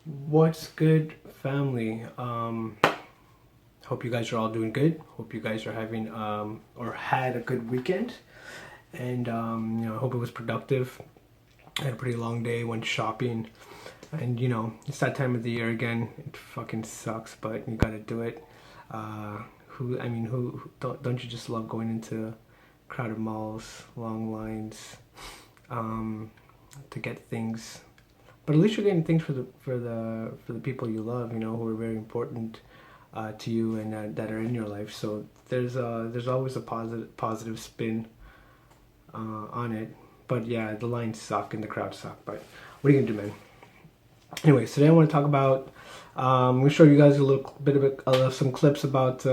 What's good, family? Hope you guys are all doing good. Hope you guys are having or had a good weekend, and I hope it was productive. I had a pretty long day. Went shopping, and it's that time of the year again. It fucking sucks, but you gotta do it. Who don't you just love going into crowded malls, long lines, to get things? But at least you're getting things for the people you love, who are very important to you and that are in your life. So there's always a positive spin on it. But yeah, the lines suck and the crowds suck. But what are you gonna do, man? Anyways, today I want to talk about. I'm gonna show you guys a little bit of some clips about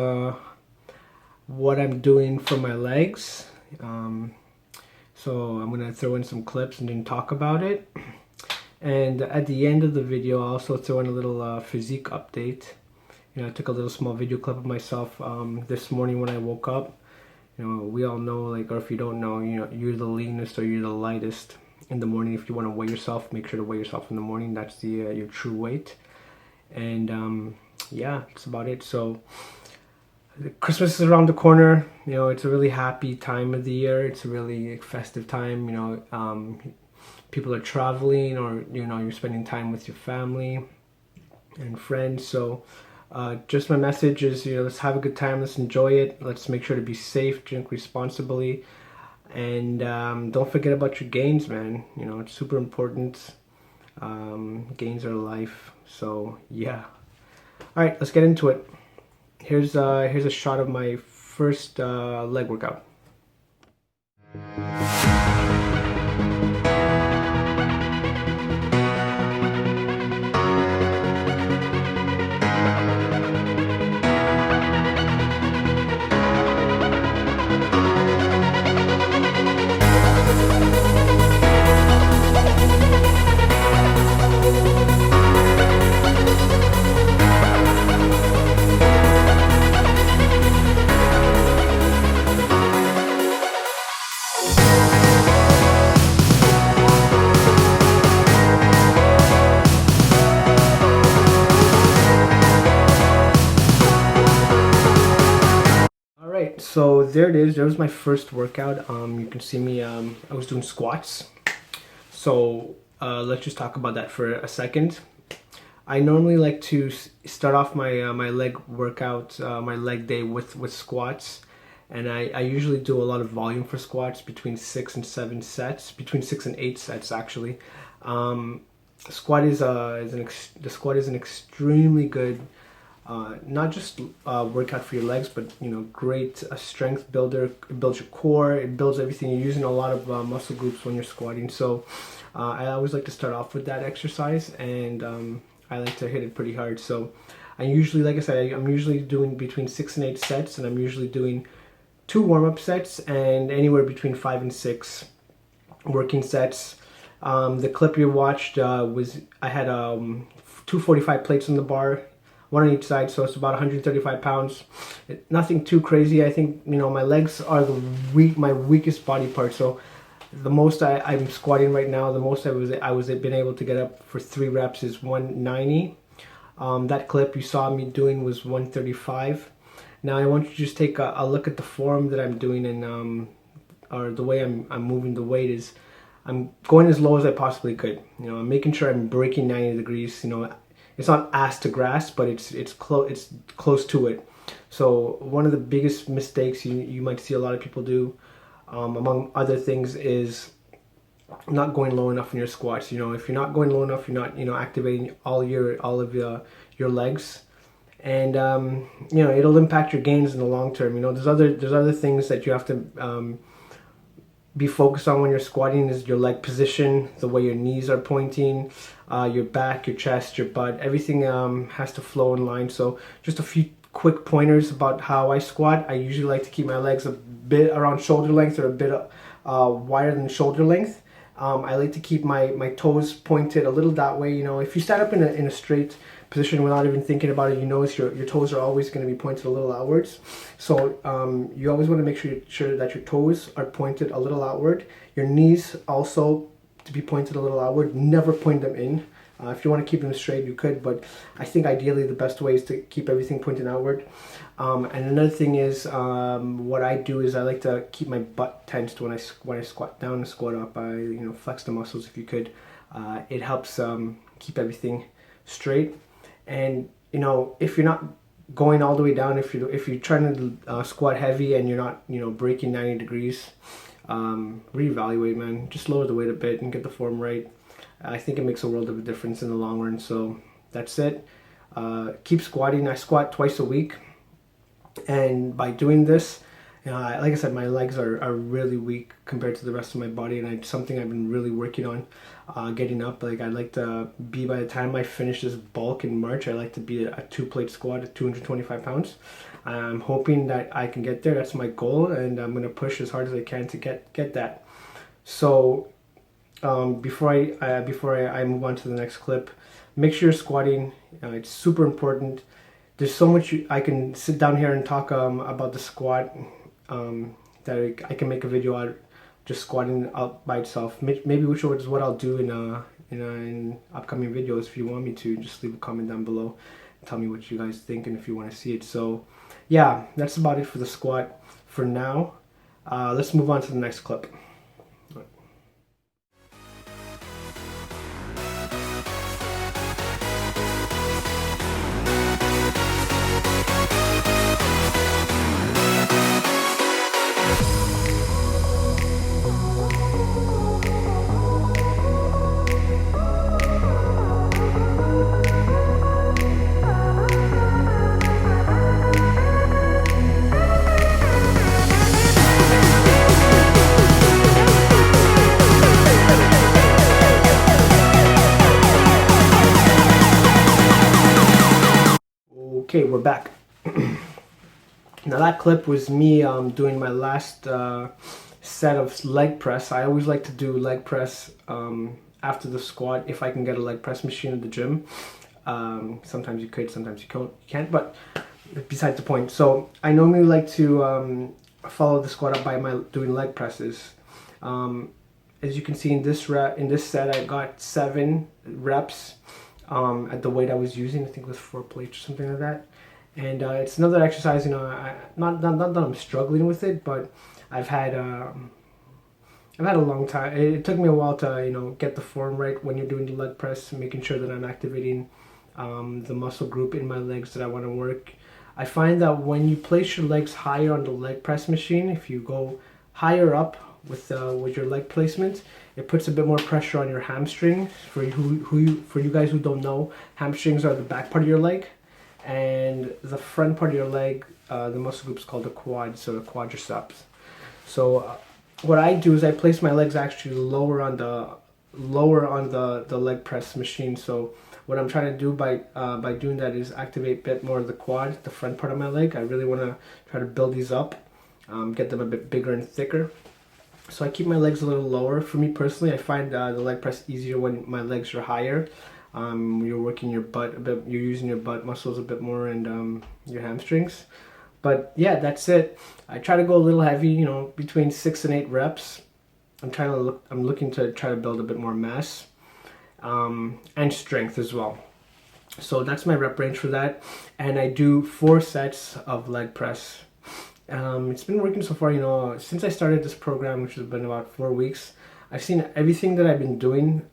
what I'm doing for my legs. So I'm gonna throw in some clips and then talk about it. And at the end of the video, I'll also throw in a little physique update. I took a little small video clip of myself this morning when I woke up. We all know, or if you don't know, you're the leanest or you're the lightest in the morning. If you want to weigh yourself, make sure to weigh yourself in the morning. That's your true weight. And yeah, that's about it. So Christmas is around the corner. It's a really happy time of the year. It's a really festive time. People are traveling, or you're spending time with your family and friends. So just my message is, let's have a good time, let's enjoy it, let's make sure to be safe, drink responsibly, and don't forget about your gains, man. It's super important. Gains are life. So yeah, all right, let's get into it. Here's a shot of my first leg workout. So there it is. There was my first workout. You can see me. I was doing squats. So let's just talk about that for a second. I normally like to start off my leg workout, my leg day with squats, and I usually do a lot of volume for squats, between 6 and 7 sets, between 6 and 8 sets actually. The squat is an extremely good. Not just workout for your legs, but great strength builder. It builds your core, it builds everything. You're using a lot of muscle groups when you're squatting. So I always like to start off with that exercise, and I like to hit it pretty hard. So I usually, like I said, I'm usually doing between 6 and 8 sets, and I'm usually doing 2 warm-up sets and anywhere between 5 and 6 working sets. The clip you watched was, I had 245 plates on the bar, one on each side, so it's about 135 pounds. Nothing too crazy. I think my legs are my weakest body part. So the most I'm squatting right now, the most I was been able to get up for 3 reps is 190. That clip you saw me doing was 135. Now I want you to just take a look at the form that I'm doing, and or the way I'm moving the weight is, I'm going as low as I possibly could. I'm making sure I'm breaking 90 degrees. It's not ass to grass, but it's close to it. So one of the biggest mistakes you might see a lot of people do, among other things, is not going low enough in your squats. If you're not going low enough, you're not activating all of your legs, and it'll impact your gains in the long term. There's other things that you have to be focused on when you're squatting, is your leg position, the way your knees are pointing, your back, your chest, your butt, everything has to flow in line. So just a few quick pointers about how I squat. I usually like to keep my legs a bit around shoulder length, or a bit wider than shoulder length. I like to keep my toes pointed a little that way. If you stand up in a straight position without even thinking about it, you notice your toes are always going to be pointed a little outwards. So you always want to make sure that your toes are pointed a little outward. Your knees also to be pointed a little outward. Never point them in. If you want to keep them straight, you could, but I think ideally the best way is to keep everything pointing outward. And another thing is, what I do is I like to keep my butt tensed when I squat down and squat up. I flex the muscles if you could. It helps keep everything straight. And if you're not going all the way down, if you're trying to squat heavy and you're not breaking 90 degrees, reevaluate, man. Just lower the weight a bit and get the form right. I think it makes a world of a difference in the long run. So that's it. Keep squatting. I squat twice a week, and by doing this, like I said, my legs are really weak compared to the rest of my body, and it's something I've been really working on, getting up. Like, I'd like to be, by the time I finish this bulk in March, I'd like to be a 2-plate squat at 225 pounds. I'm hoping that I can get there. That's my goal, and I'm going to push as hard as I can to get that. So before I move on to the next clip, make sure you're squatting. It's super important. There's so much I can sit down here and talk about the squat, that I can make a video out just squatting out by itself. Maybe which is what I'll do in upcoming videos. If you want me to, just leave a comment down below. Tell me what you guys think and if you want to see it. So yeah, that's about it for the squat for now. Let's move on to the next clip. Okay, we're back. Now that clip was me doing my last set of leg press. I always like to do leg press after the squat if I can get a leg press machine at the gym. Sometimes you could, sometimes you can't, but besides the point. So I normally like to follow the squat up by doing leg presses. As you can see in this set, I got 7 reps. At the weight I was using. I think it was 4 plates or something like that. And it's another exercise, not that I'm struggling with it, but I've had a long time. It took me a while to get the form right when you're doing the leg press, making sure that I'm activating the muscle group in my legs that I want to work. I find that when you place your legs higher on the leg press machine, if you go higher up with your leg placement, it puts a bit more pressure on your hamstrings. For you guys who don't know, hamstrings are the back part of your leg, and the front part of your leg, the muscle group is called the quads, or the quadriceps. So what I do is I place my legs actually lower on the leg press machine. So what I'm trying to do by doing that is activate a bit more of the quad, the front part of my leg. I really want to try to build these up, get them a bit bigger and thicker. So I keep my legs a little lower. For me personally, I find the leg press easier when my legs are higher. You're working your butt a bit, you're using your butt muscles a bit more, and your hamstrings. But yeah, that's it. I try to go a little heavy, between 6 and 8 reps. I'm looking to try to build a bit more mass, and strength as well. So that's my rep range for that. And I do 4 sets of leg press. It's been working so far, since I started this program, which has been about 4 weeks. I've seen everything that I've been doing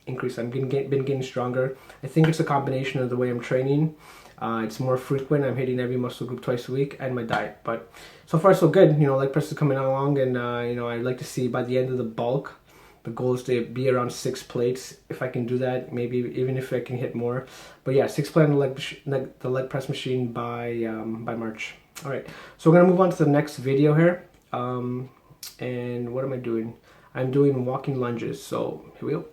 increase. I've been getting stronger. I think it's a combination of the way I'm training. It's more frequent. I'm hitting every muscle group twice a week, and my diet. But so far so good. Leg press is coming along, and I'd like to see by the end of the bulk, the goal is to be around 6 plates. If I can do that, maybe even if I can hit more. But yeah, 6 plates on the leg press machine by March. All right, so we're gonna move on to the next video here. And what am I doing? I'm doing walking lunges. So here we go.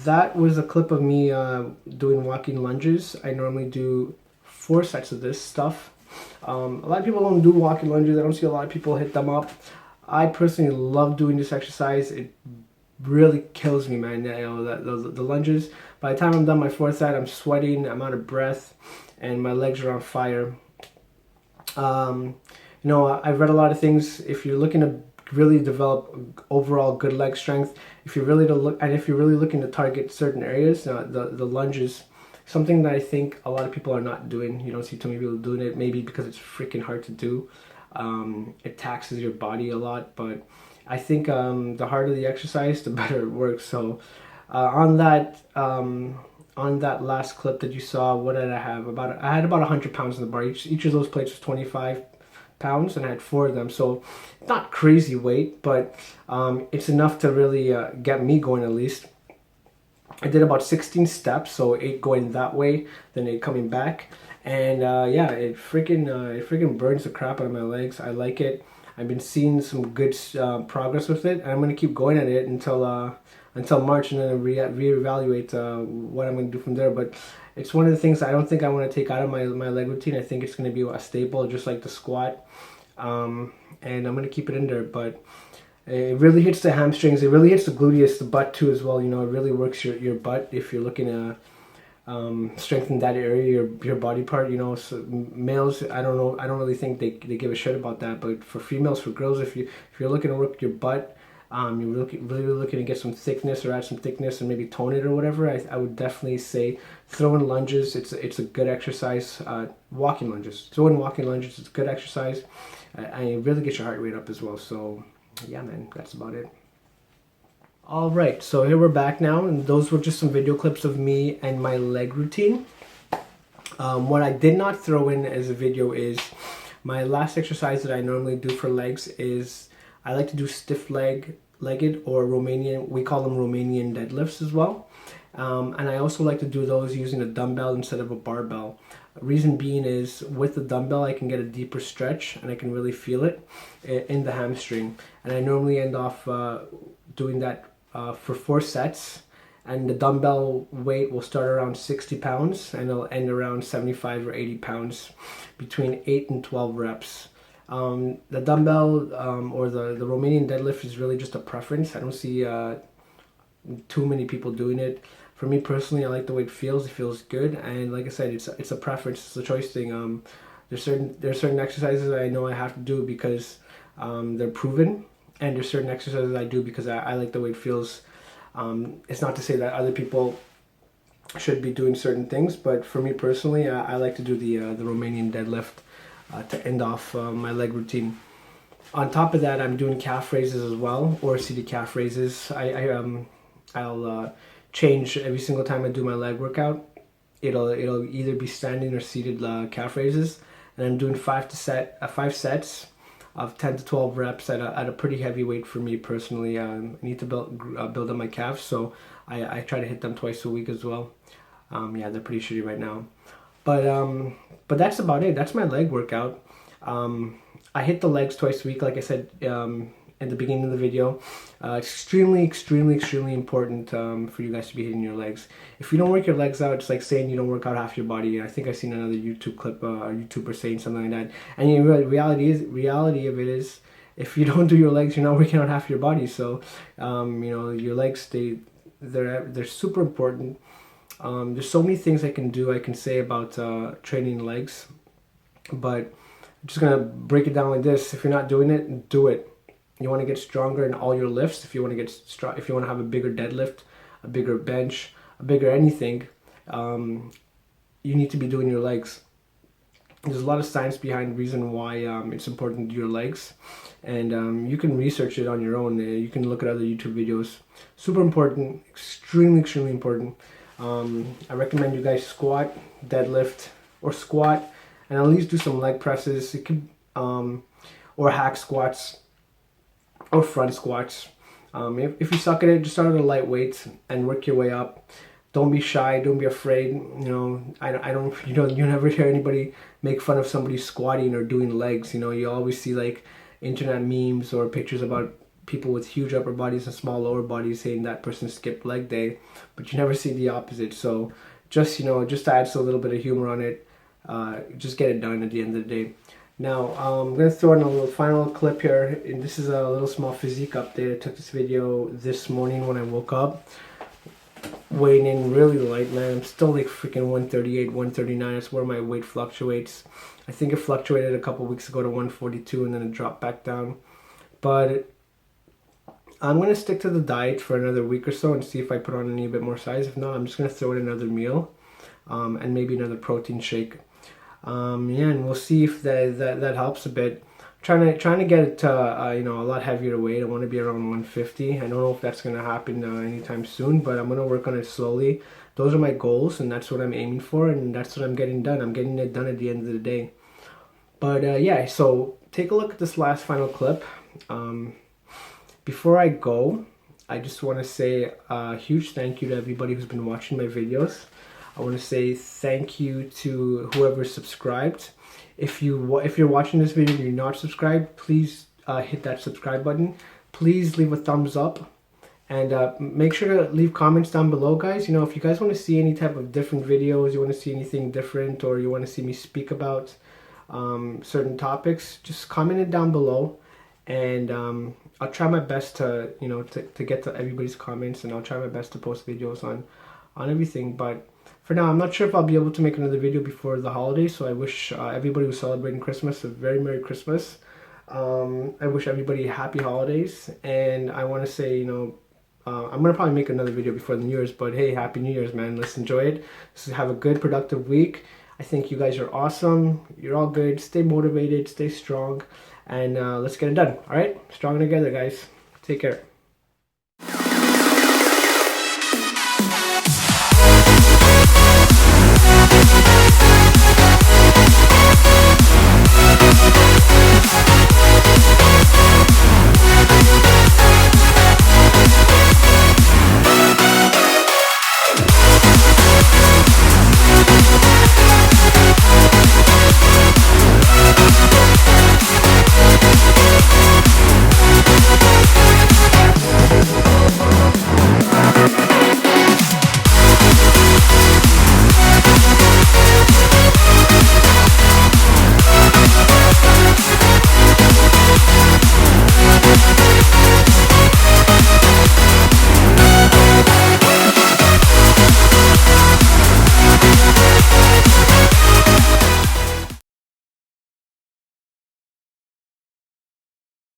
that was a clip of me doing walking lunges. I normally do 4 sets of this stuff. A lot of people don't do walking lunges. I don't see a lot of people hit them up. I personally love doing this exercise. It really kills me, man. You know, the lunges. By the time I'm done my 4th set, I'm sweating, I'm out of breath, and my legs are on fire. You know, I've read a lot of things. If you're looking to really develop overall good leg strength, if you're really looking to target certain areas, the lunges, something that I think a lot of people are not doing. You don't see too many people doing it, maybe because it's freaking hard to do. It taxes your body a lot, but I think the harder the exercise, the better it works. So on that last clip that you saw, what did I have? I had about 100 pounds in the bar. Each of those plates was 25 pounds, and I had 4 of them. So not crazy weight, but it's enough to really get me going at least. I did about 16 steps, so 8 going that way, then 8 coming back, and yeah, it freaking burns the crap out of my legs. I like it. I've been seeing some good progress with it, and I'm gonna keep going at it until March, and then reevaluate what I'm gonna do from there. But it's one of the things I don't think I want to take out of my leg routine. I think it's gonna be a staple, just like the squat, and I'm gonna keep it in there. But it really hits the hamstrings. It really hits the gluteus, the butt too as well. You know, it really works your butt if you're looking to strengthen that area, your body part. You know, so males, I don't know, I don't really think they give a shit about that. But for females, for girls, if you're looking to work your butt, you're really looking to get some thickness or add some thickness and maybe tone it or whatever, I would definitely say throw in lunges. It's a good exercise. Walking lunges, throwing walking lunges, it's a good exercise. And it really gets your heart rate up as well. So yeah, man, that's about it. All right, so here we're back now, and those were just some video clips of me and my leg routine. What I did not throw in as a video is my last exercise that I normally do for legs is I like to do stiff legged or Romanian, we call them Romanian deadlifts as well. And I also like to do those using a dumbbell instead of a barbell. Reason being is with the dumbbell I can get a deeper stretch and I can really feel it in the hamstring. And I normally end off doing that for 4 sets, and the dumbbell weight will start around 60 pounds and it'll end around 75 or 80 pounds between 8 and 12 reps. The dumbbell or the Romanian deadlift is really just a preference. I don't see too many people doing it. For me personally, I like the way it feels. It feels good, and like I said, it's a preference. It's a choice thing. There's certain exercises I know I have to do because they're proven, and there's certain exercises I do because I like the way it feels. It's not to say that other people should be doing certain things, but for me personally, I like to do the Romanian deadlift to end off my leg routine. On top of that, I'm doing calf raises as well, or seated calf raises. I'll change every single time I do my leg workout. It'll either be standing or seated calf raises, and I'm doing 5 sets of 10 to 12 reps at a pretty heavy weight for me personally. I need to build up my calves, so I try to hit them twice a week as well. Yeah, they're pretty shitty right now, but that's about it. That's my leg workout. I hit the legs twice a week, like I said at the beginning of the video. Extremely important for you guys to be hitting your legs. If you don't work your legs out, it's like saying you don't work out half your body. I think I've seen another YouTube clip, a YouTuber saying something like that. And the reality of it is, if you don't do your legs, you're not working out half your body. So, you know, your legs, they're super important. There's so many things I can say about training legs, but I'm just gonna break it down like this. If you're not doing it, do it. You want to get stronger in all your lifts. If you want to get if you want to have a bigger deadlift, a bigger bench, a bigger anything, you need to be doing your legs. There's a lot of science behind the reason why it's important to do your legs, and you can research it on your own. You can look at other YouTube videos. Super important, extremely important. I recommend you guys squat, deadlift, or squat, and at least do some leg presses. It could, or hack squats, or front squats. If you suck at it, just start at a light weight and work your way up. Don't be shy. Don't be afraid. You know, I don't. You never hear anybody make fun of somebody squatting or doing legs. You know, you always see like internet memes or pictures about people with huge upper bodies and small lower bodies saying that person skipped leg day, but you never see the opposite. So just, just to add a little bit of humor on it, just get it done at the end of the day. Now, I'm going to throw in a little final clip here, and this is a little small physique update. I took this video this morning when I woke up, weighing in really light, man. I'm still like freaking 138, 139. That's where my weight fluctuates. I think it fluctuated a couple weeks ago to 142, and then it dropped back down. But I'm going to stick to the diet for another week or so and see if I put on any bit more size. If not, I'm just going to throw in another meal, and maybe another protein shake. Yeah, and we'll see if that helps a bit. Trying to get it to a lot heavier weight. I want to be around 150. I don't know if that's going to happen anytime soon, but I'm going to work on it slowly. Those are my goals, and that's what I'm aiming for, and that's what I'm getting done. I'm getting it done at the end of the day. But yeah, so take a look at this last final clip. Before I go, I just want to say a huge thank you to everybody who's been watching my videos. I want to say thank you to whoever subscribed. If you're watching this video and you're not subscribed, please hit that subscribe button. Please leave a thumbs up, and make sure to leave comments down below, guys. If you guys want to see any type of different videos, you want to see anything different, or you want to see me speak about certain topics, just comment it down below, and I'll try my best to to get to everybody's comments, and I'll try my best to post videos on everything. But for now, I'm not sure if I'll be able to make another video before the holidays, so I wish everybody who's celebrating Christmas a very Merry Christmas. I wish everybody happy holidays, and I want to say, I'm going to probably make another video before the New Year's, but hey, Happy New Year's, man. Let's enjoy it. Let's have a good, productive week. I think you guys are awesome. You're all good. Stay motivated, stay strong, and let's get it done, all right? Strong together, guys. Take care.